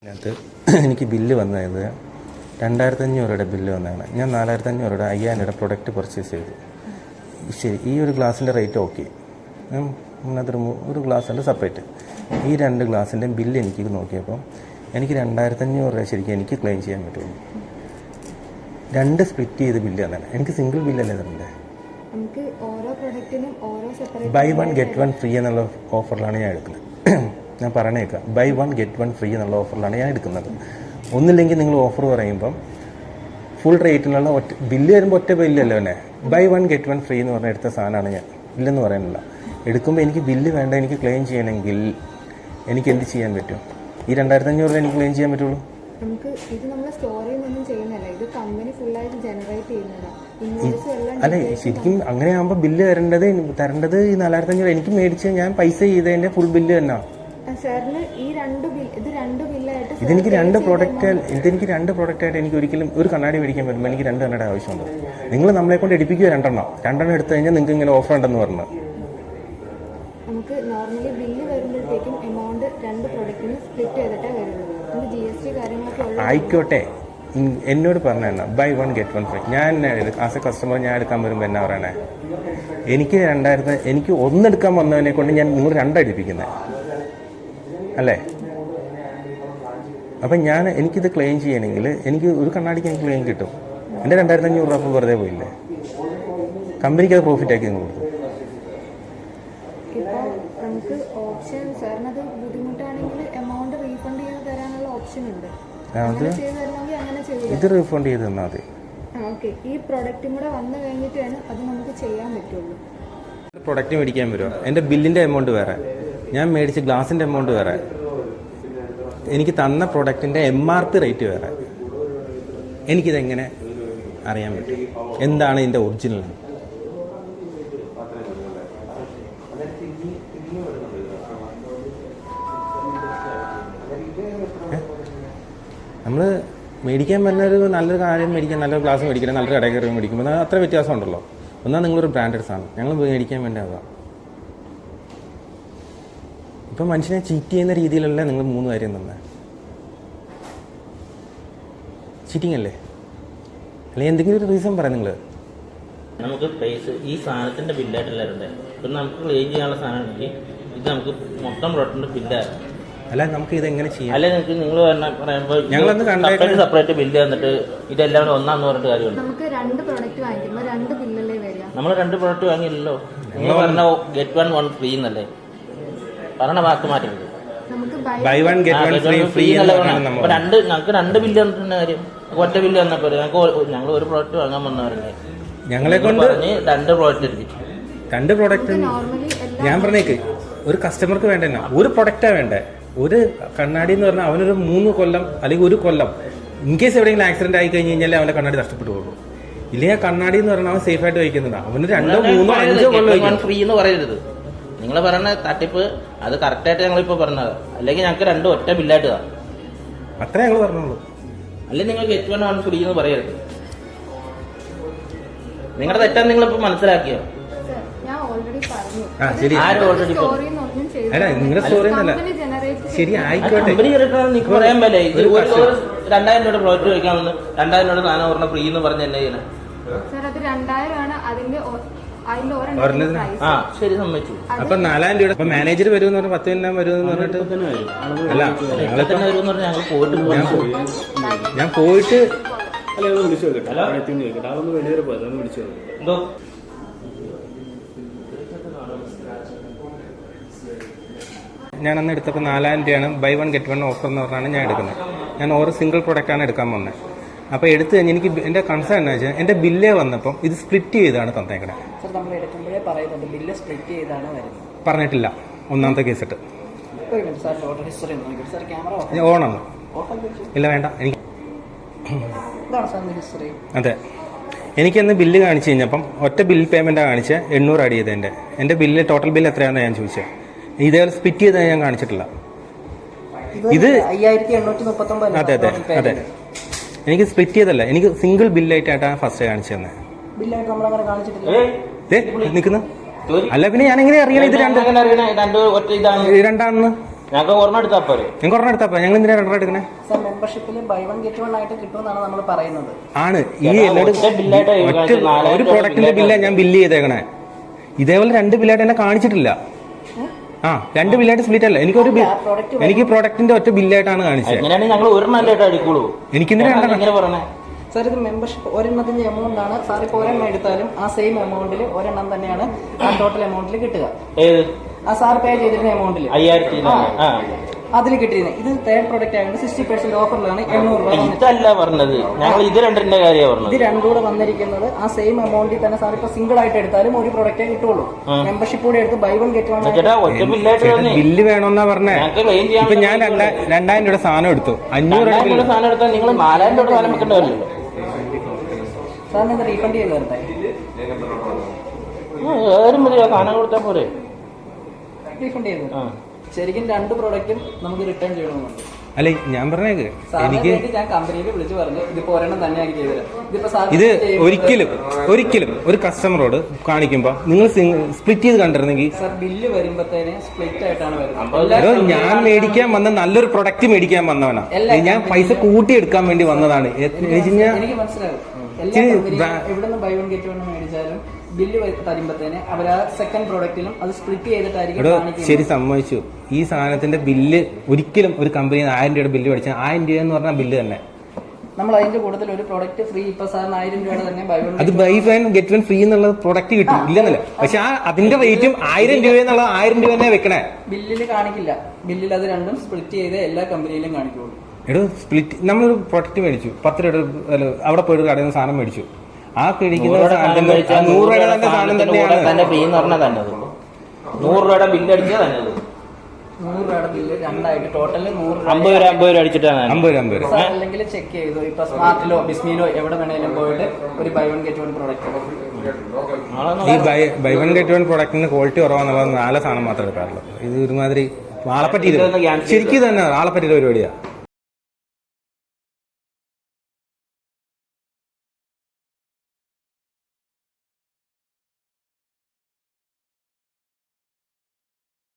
അതിനകത്ത് എനിക്ക് ബില്ല് വന്നത് 2500 രൂപയുടെ ബില്ല് വന്നതാണ്. ഞാൻ 4500 രൂപ 5000 രൂപയുടെ പ്രൊഡക്റ്റ് പർച്ചേസ് ചെയ്തു. ശരി, ഈ ഒരു ഗ്ലാസിൻ്റെ റേറ്റ് ഓക്കെ. അതിനകത്തൊരു ഒരു ഗ്ലാസ്സുണ്ട് സെപ്പറേറ്റ്. ഈ 2 ഗ്ലാസിൻ്റെയും ബില്ല് എനിക്ക് നോക്കിയപ്പോൾ എനിക്ക് 2500 രൂപ ശരിക്കും എനിക്ക് ക്ലെയിം ചെയ്യാൻ പറ്റുള്ളൂ. 2 സ്പ്ലിറ്റ് ചെയ്ത് ബില്ല് തന്നെയാണ്. എനിക്ക് സിംഗിൾ ബില്ലല്ലേ തരണ്ടേ? ബൈ 1 ഗെറ്റ് 1 ഫ്രീ എന്നുള്ള ഓഫറിലാണ് ഞാൻ എടുക്കുന്നത്. ഞാൻ പറഞ്ഞേക്കാം, ബൈ 1 ഗെറ്റ് 1 ഫ്രീ എന്നുള്ള ഓഫറിലാണ് ഞാൻ എടുക്കുന്നത്. ഒന്നില്ലെങ്കിൽ നിങ്ങൾ ഓഫർ പറയുമ്പം ഫുൾ റേറ്റിനുള്ള ബില്ല് വരുമ്പോൾ ഒറ്റ ബില്ലല്ലോ തന്നെ. ബൈ 1 ഗെറ്റ് 1 ഫ്രീ എന്ന് പറഞ്ഞ എടുത്ത സാധനമാണ് ഞാൻ. ഇല്ലെന്ന് പറയാനില്ല. എടുക്കുമ്പോൾ എനിക്ക് ബില്ല് വേണ്ട, എനിക്ക് ക്ലെയിം ചെയ്യണമെങ്കിൽ എനിക്ക് എന്ത് ചെയ്യാൻ പറ്റും? ഈ 2500 രൂപ എനിക്ക് ക്ലെയിം ചെയ്യാൻ പറ്റുള്ളൂ. നമുക്ക് ഇത് നമ്മൾ സ്റ്റോറിൽ നിന്നും ചെയ്യുന്നല്ല, ഇത് കമ്പനി ഫുള്ളായിട്ട് ജനറേറ്റ് ചെയ്യുന്നതാണ്. അല്ല, ശരിക്കും അങ്ങനെ ആകുമ്പോൾ ബില്ല് തരേണ്ടത് ഈ 4500 എനിക്ക് മേടിച്ച് ഞാൻ പൈസ ചെയ്തതിൻ്റെ ഫുൾ ബില്ല് തന്നെ. സാറിന് ഈ രണ്ട് ബില്ലായിട്ട് ഇതെനിക്ക് 2 പ്രോഡക്റ്റായിട്ട് എനിക്ക് ഒരിക്കലും ഒരു കണ്ണാടി മേടിക്കാൻ പറ്റുമ്പോൾ എനിക്ക് 2 കണ്ണാടി ആവശ്യമുണ്ട്. നിങ്ങൾ നമ്മളെ കൊണ്ട് എടുപ്പിക്കുക 2 എടുത്തു കഴിഞ്ഞാൽ നിങ്ങൾക്ക് ഇങ്ങനെ ഓഫർ ഉണ്ടെന്ന് പറഞ്ഞു. നമുക്ക് നോർമലി ബില്ല് വരുമ്പോഴത്തേക്കും എമൗണ്ട് 2 പ്രൊഡക്റ്റിന് സ്പ്ലിറ്റ് ചെയ്തിട്ടേ വരുന്നത്. നമുക്ക് GST കാര്യങ്ങളൊക്കെ ആയിക്കോട്ടെ, എന്നോട് പറഞ്ഞ ബൈ 1 ഗെറ്റ് 1 ഫ്രീ. ഞാൻ ആസ് എ കസ്റ്റമർ ഞാൻ എടുക്കാൻ വരുമ്പോൾ എന്നാ പറയണേ? എനിക്ക് 2000 എനിക്ക് ഒന്നെടുക്കാൻ വന്നതിനെ കൊണ്ട് ഞാൻ നിങ്ങൾ 2 അടിപ്പിക്കുന്നത് അല്ലേ? അപ്പം എനിക്കിത് ക്ലെയിം ചെയ്യണമെങ്കിൽ എനിക്ക് ഒരു കണ്ണാടിക്ക് എനിക്ക് ക്ലെയിം കിട്ടും. എൻ്റെ 2500 രൂപ അപ്പം വെറുതെ പോയില്ലേ? കമ്പനിക്ക് അത് പ്രോഫിറ്റ് ആക്കി കൊടുത്തു. ഇപ്പോൾ നമുക്ക് ഓപ്ഷൻ സാറിനത് ബുദ്ധിമുട്ടാണെങ്കിൽ എമൗണ്ട് റീഫണ്ട് ചെയ്ത് തരാനുള്ള ഓപ്ഷൻ ഉണ്ട്. ഇത് റീഫണ്ട് ചെയ്ത് തന്നാൽ മതി. ഓക്കെ, ഈ പ്രൊഡക്റ്റും കൂടെ വന്നു കഴിഞ്ഞിട്ടാണ് അത് നമുക്ക് ചെയ്യാൻ പറ്റുള്ളൂ. പ്രൊഡക്റ്റ് മേടിക്കാൻ വരുമോ? എൻ്റെ ബില്ലിൻ്റെ എമൗണ്ട് വേറെ, ഞാൻ മേടിച്ച ഗ്ലാസിൻ്റെ എമൗണ്ട് വേറെ, എനിക്ക് തന്ന പ്രൊഡക്റ്റിൻ്റെ MRP റേറ്റ് വേറെ. എനിക്കിതെങ്ങനെ അറിയാൻ പറ്റും എന്താണ് ഇതിൻ്റെ ഒറിജിനൽ? നമ്മൾ മേടിക്കാൻ പറ്റുന്ന നല്ലൊരു കാര്യം മേടിക്കാൻ, നല്ലൊരു ഗ്ലാസ് മേടിക്കണം, നല്ലൊരു കടയിൽ കയറി മേടിക്കുമ്പോൾ അത്ര വ്യത്യാസം ഉണ്ടല്ലോ. ഒന്നാം നിങ്ങളൊരു ബ്രാൻഡഡ് സാധനം ഞങ്ങൾ മേടിക്കാൻ വേണ്ടി അതാണ്. ഇപ്പം മനുഷ്യനെ ചീറ്റ് ചെയ്യുന്ന രീതിയിലല്ല നിങ്ങൾ 3 കാര്യം തന്നെ. ചീറ്റിംഗ് അല്ലേ? അല്ലെങ്കിൽ എന്തെങ്കിലും ഒരു റീസൺ പറയാം നിങ്ങൾ. നമുക്ക് പ്രൈസ് ഈ സാധനത്തിന്റെ ബില്ലായിട്ടല്ല വരണ്ടേ. ഇപ്പം നമുക്ക് ക്ലെയിം ചെയ്യാനുള്ള സാധനമാണെങ്കിൽ ഇത് നമുക്ക് മൊത്തം പ്രൊഡക്റ്റിന്റെ ബില്ലാണ്. അല്ല, നമുക്ക് ഇതെങ്ങനെ ചെയ്യാം? അല്ലെ നിങ്ങൾ പറയുമ്പോൾ സെപ്പറേറ്റ് ബില്ല് തന്നിട്ട് ഇതെല്ലാം ഒന്നാന്ന് പറഞ്ഞിട്ട് കാര്യമുണ്ട്. നമുക്ക് 2 പ്രൊഡക്റ്റ് വാങ്ങിക്കുമ്പോൾ 2 ബില്ലല്ലേ വരിക? നമ്മൾ 2 പ്രൊഡക്റ്റ് വാങ്ങിയില്ലല്ലോ. നിങ്ങൾ പറഞ്ഞ ഗെറ്റ് 1 ഫ്രീ എന്നല്ലേ പറഞ്ഞ വാക്ക് മാറ്റരുത്. ബൈ 1 ഗെറ്റ് 1 ഫ്രീ ഞങ്ങൾക്ക് 2 ബില്ല് തന്നിട്ടുള്ള കാര്യം ഒറ്റ ബില്ല് തന്നപ്പോൾ ഞങ്ങൾ ഒരു പ്രോഡക്റ്റ് വാങ്ങാൻ വന്നവരല്ലേ. ഞങ്ങളെ കൊണ്ട് 2 പ്രോഡക്റ്റ് എടുപ്പിച്ചു. 2 പ്രോഡക്റ്റ് ഞാൻ പറഞ്ഞേക്ക് ഒരു കസ്റ്റമർക്ക് വേണ്ട ഒരു പ്രൊഡക്റ്റാ വേണ്ടേ. ഒരു കണ്ണാടി എന്ന് പറഞ്ഞാൽ അവനൊരു 3 കൊല്ലം അല്ലെങ്കിൽ 1 കൊല്ലം ഇൻകേസ് എവിടെയെങ്കിലും ആക്സിഡന്റ് ആയി കഴിഞ്ഞ് കഴിഞ്ഞാൽ അവന്റെ കണ്ണാടി നഷ്ടപ്പെട്ടു പോകും. ഇല്ലെങ്കിൽ കണ്ണാടി എന്ന് പറഞ്ഞാൽ അവൻ സേഫ് ആയിട്ട് വയ്ക്കുന്നതാണ്. അവന് 2, 3, 5 കൊല്ലം ഫ്രീ എന്ന് പറയരുത്. നിങ്ങൾ പറയുന്ന തട്ടിപ്പ് അത് കറക്റ്റായിട്ട് ഞങ്ങളിപ്പോ പറഞ്ഞത്. അല്ലെങ്കിൽ ഞങ്ങൾക്ക് 2 ഒറ്റ ബില്ലായിട്ട് താ, അത്രേ ഞങ്ങൾ പറഞ്ഞോളൂ. അല്ലെങ്കിൽ നിങ്ങൾ ഗെറ്റ് 1 ഫ്രീ എന്ന് പറയരുത്. നിങ്ങളുടെ തെറ്റാന്ന് നിങ്ങളിപ്പോ മനസ്സിലാക്കിയോ? അല്ല, നിങ്ങളുടെ സ്റ്റോറി ഒന്നല്ല. ശരി, ആയിക്കോട്ടെ. നിങ്ങൾക്ക് പറയാൻ പറ്റേ 2000 രൂപയുടെ പ്രോഡക്റ്റ് വയ്ക്കാമെന്ന് 2000 രൂപയുടെ സാധനം ഒരെണ്ണം ഫ്രീ എന്ന് പറഞ്ഞ എന്നെ ചെയ്യണം. ശരി, സമ്മതിച്ചു. അപ്പൊ 4000 രൂപ മാനേജർ വരുമെന്ന് പറഞ്ഞാൽ 10 എല്ലാം വരുമെന്ന് പറഞ്ഞിട്ട് അല്ല, ഞാൻ പോയിട്ട് ഞാൻ അന്ന് എടുത്തപ്പോൾ 4000 രൂപയാണ് ബൈ 1 ഗെറ്റ് 1 ഓഫർ എന്ന് പറഞ്ഞാണ് ഞാൻ എടുക്കുന്നത്. ഞാൻ ഓരോ സിംഗിൾ പ്രൊഡക്റ്റാണ് എടുക്കാൻ വന്നത്. അപ്പോൾ എടുത്തു കഴിഞ്ഞ് എനിക്ക് എൻ്റെ കൺസേൺ എന്ന് വെച്ചാൽ എൻ്റെ ബില്ലേ വന്നപ്പം ഇത് സ്പ്ലിറ്റ് ചെയ്താണ് തന്നേക്കണേ. പറഞ്ഞിട്ടില്ല. ഒന്നാമത്തെ കേസിട്ട് ഓണാണ്. ഇല്ല, വേണ്ട. എനിക്ക് അതെ, എനിക്കന്ന് ബില്ല് കാണിച്ചു കഴിഞ്ഞപ്പം ഒറ്റ ബിൽ പേയ്മെൻറ്റാണ് കാണിച്ചത്. 800 ആഡ് ചെയ്ത് എൻ്റെ ബില്ല് ടോട്ടൽ ബില്ല് എത്രയാണെന്ന് ഞാൻ ചോദിച്ചത്. ഇതേപോലെ സ്പ്ലിറ്റ് ചെയ്ത് ഞാൻ കാണിച്ചിട്ടില്ല. ഇത് 5839. അതെ അതെ അതെ, എനിക്ക് സ്പ്ലിറ്റ് ചെയ്തല്ല, എനിക്ക് സിംഗിൾ ബില്ലായിട്ടാണ് ഫസ്റ്റ് കാണിച്ചു തന്നെ. നിൽക്കുന്ന അല്ല, പിന്നെ ഞാൻ എങ്ങനെ അറിയണം ഇത് രണ്ടാണെന്ന്? ഞങ്ങൾക്ക് ഒരെണ്ണം എടുത്താൽ പോരെ? നിങ്ങൾക്ക് ഒരെണ്ണം എടുത്താൽ ഞങ്ങൾ എന്തിനാണ് രണ്ടെണ്ണം എടുക്കണേ? സർ മെമ്പർഷിപ്പിൽ ബൈ വൺ ഗെറ്റ് വൺ ആയിട്ട് കിട്ടുമെന്നാണ് നമ്മൾ പറയുന്നത്. ആണ് ഈ ഒരു പ്രോഡക്റ്റിന്റെ ബില്ലാണ് ഞാൻ ബില്ല് ചെയ്തേക്കണേ. ഇതേപോലെ 2 ബില്ലായിട്ട് എന്നെ കാണിച്ചിട്ടില്ല. 2 ബില്ലായിട്ട് സ്പ്ലിറ്റ് അല്ല. എനിക്ക് പ്രോഡക്റ്റിന്റെ ഒറ്റ ബില്ലായിട്ടാണ് കാണിച്ചത്. എങ്ങനെയാണെങ്കിൽ ഞങ്ങൾ ഒരെണ്ണം അടിക്കുള്ളൂ. എനിക്കെന്തിനാണ് പറഞ്ഞേ? സാർ ഇത് മെമ്പർഷിപ്പ് ഒരെണ്ണത്തിന്റെ എമൗണ്ട് ആണ്. സാർ ഇപ്പോൾ ഒരെണ്ണം എടുത്താലും ആ സെയിം എമൗണ്ടിൽ ഒരെണ്ണം തന്നെയാണ് ആ ടോട്ടൽ എമൗണ്ടിൽ കിട്ടുക. ഏത്? ആ സാർ പേ ചെയ്തിരുന്ന എമൗണ്ടിൽ 5000 അതിൽ കിട്ടിയിരുന്നത്. ഇത് തേർഡ് പ്രൊഡക്റ്റ് ആയതുകൊണ്ട് 60% ഓഫറിലാണ് 800 രൂപ. ഇതല്ല പറഞ്ഞത്, ഞങ്ങൾ ഇത് രണ്ടിന്റെ കാര്യമാണ് പറഞ്ഞത്. ഇത് രണ്ടും കൂടെ വന്നിരിക്കുന്നത് ആ സെയിം എമൗണ്ടിൽ തന്നെ സാർ ഇപ്പൊ സിംഗിൾ ആയിട്ട് എടുത്താലും ഒരു പ്രൊഡക്റ്റേ കിട്ടുള്ളൂ. മെമ്പർഷിപ്പ് കൂടെ എടുത്ത് buy one get one bill വേണമെന്നാ പറഞ്ഞേ. ഇപ്പൊ ഞാൻ 2000 രൂപയുടെ സാധനം എടുത്തു. 500 രൂപ സാധനം എടുത്താൽ നിങ്ങൾ 4000 രൂപ സാധനം വെക്കേണ്ടതല്ലോ. സാറിന് ഇത് റീഫണ്ട് ചെയ്ത് തരട്ടെ? ഏറും മതി, സാധനം കൊടുത്താൽ പോരെ. റീഫണ്ട് ചെയ്തു. ശരിക്കും 2 പ്രോഡക്റ്റും നമുക്ക് റിട്ടേൺ ചെയ്യണമെന്നുണ്ട്. അല്ലെ ഞാൻ പറഞ്ഞേക്ക്, എനിക്ക് ഞാൻ കമ്പനിയിൽ വിളിച്ചു പറഞ്ഞു ഇതിപ്പോ ഒരെണ്ണം തന്നെ ആക്കി ചെയ്തുതരാം. ഇത് ഒരിക്കലും ഒരു കസ്റ്റമറോട് കാണിക്കുമ്പോ നിങ്ങൾ സ്പ്ലിറ്റ് ചെയ്ത് കണ്ടിരുന്നെങ്കിൽ. സാർ ബില്ല് വരുമ്പോഴത്തേന് സ്പ്ലിറ്റ് ആയിട്ടാണ് വരുന്നത്. ഞാൻ മേടിക്കാൻ വന്ന നല്ലൊരു പ്രൊഡക്റ്റ് മേടിക്കാൻ വന്നവനാ. ഞാൻ പൈസ കൂട്ടി എടുക്കാൻ വേണ്ടി വന്നതാണ്. എനിക്ക് മനസ്സിലാവും. എല്ലാ എവിടുന്ന് ബൈ വൺ ഗെറ്റ് വൺ മേടിച്ചാലും ബില്ല് തരുമ്പോഴത്തേന് അവർ ആ സെക്കൻഡ് പ്രോഡക്റ്റിലും അത് സ്പ്ലിറ്റ് ചെയ്തിട്ടായിരിക്കും. ശരി, സമ്മതിച്ചു. ഈ സാധനത്തിന്റെ ബില്ല് ഒരിക്കലും ഒരു കമ്പനി 1000 രൂപയുടെ ബില്ല് മേടിച്ചാൽ 1000 രൂപ എന്ന് പറഞ്ഞ ബില്ല് തന്നെ നമ്മൾ അതിന്റെ കൂടുതൽ ഒരു പ്രോഡക്റ്റ് ഫ്രീ. ഇപ്പൊ സാറിന് 1000 രൂപയുടെ തന്നെ അത് buy one get one free എന്നുള്ള പ്രോഡക്റ്റ് കിട്ടും ഇല്ലെന്നല്ല. പക്ഷെ അതിന്റെ റേറ്റും 1000 രൂപ എന്നുള്ള 1000 രൂപ തന്നെ വെക്കണേ. ബില്ലിൽ കാണിക്കില്ല. ബില്ലിൽ അത് രണ്ടും സ്പ്ലിറ്റ് ചെയ്ത് എല്ലാ കമ്പനിയിലും കാണിക്കുള്ളൂ. സ്പ്ലിറ്റ് നമ്മളൊരു പ്രൊഡക്റ്റ് മേടിച്ചു 10 രൂപ, അവിടെ പോയിട്ട് കടയിൽ നിന്ന് സാധനം മേടിച്ചു. ആ കഴിക്കുന്ന 100 രൂപയുടെ തന്നെ സാധനം തന്നെയാണ് ഫ്രീ എന്ന് പറഞ്ഞാൽ തന്നെ 100 രൂപയുടെ ബില്ല് അടിച്ചാൽ തന്നെ 100 രൂപയുടെ ബില്ല് രണ്ടായിട്ട് ടോട്ടൽ 50 രൂപ അടിച്ചിട്ടാണ് 50 രൂപ. അല്ലെങ്കിൽ ചെക്ക് ചെയ്തു. ഇപ്പൊ സ്മാർട്ടിലോ ബിസ്മിയിലോ എവിടെ വേണേലും പോയിട്ട് ഒരു buy one get one product. ഈ ബൈ വൺ ഗെറ്റ് വൺ പ്രോഡക്റ്റിന് ക്വാളിറ്റി കുറവാന്നുള്ളത് 4 സാധനം മാത്രമേ എടുക്കാറുള്ളൂ. ഇത് ഒരുമാതിരി ആളെപ്പറ്റി ശരിക്കും തന്നെ ആളെപ്പറ്റിയ പരിപാടിയാണ്.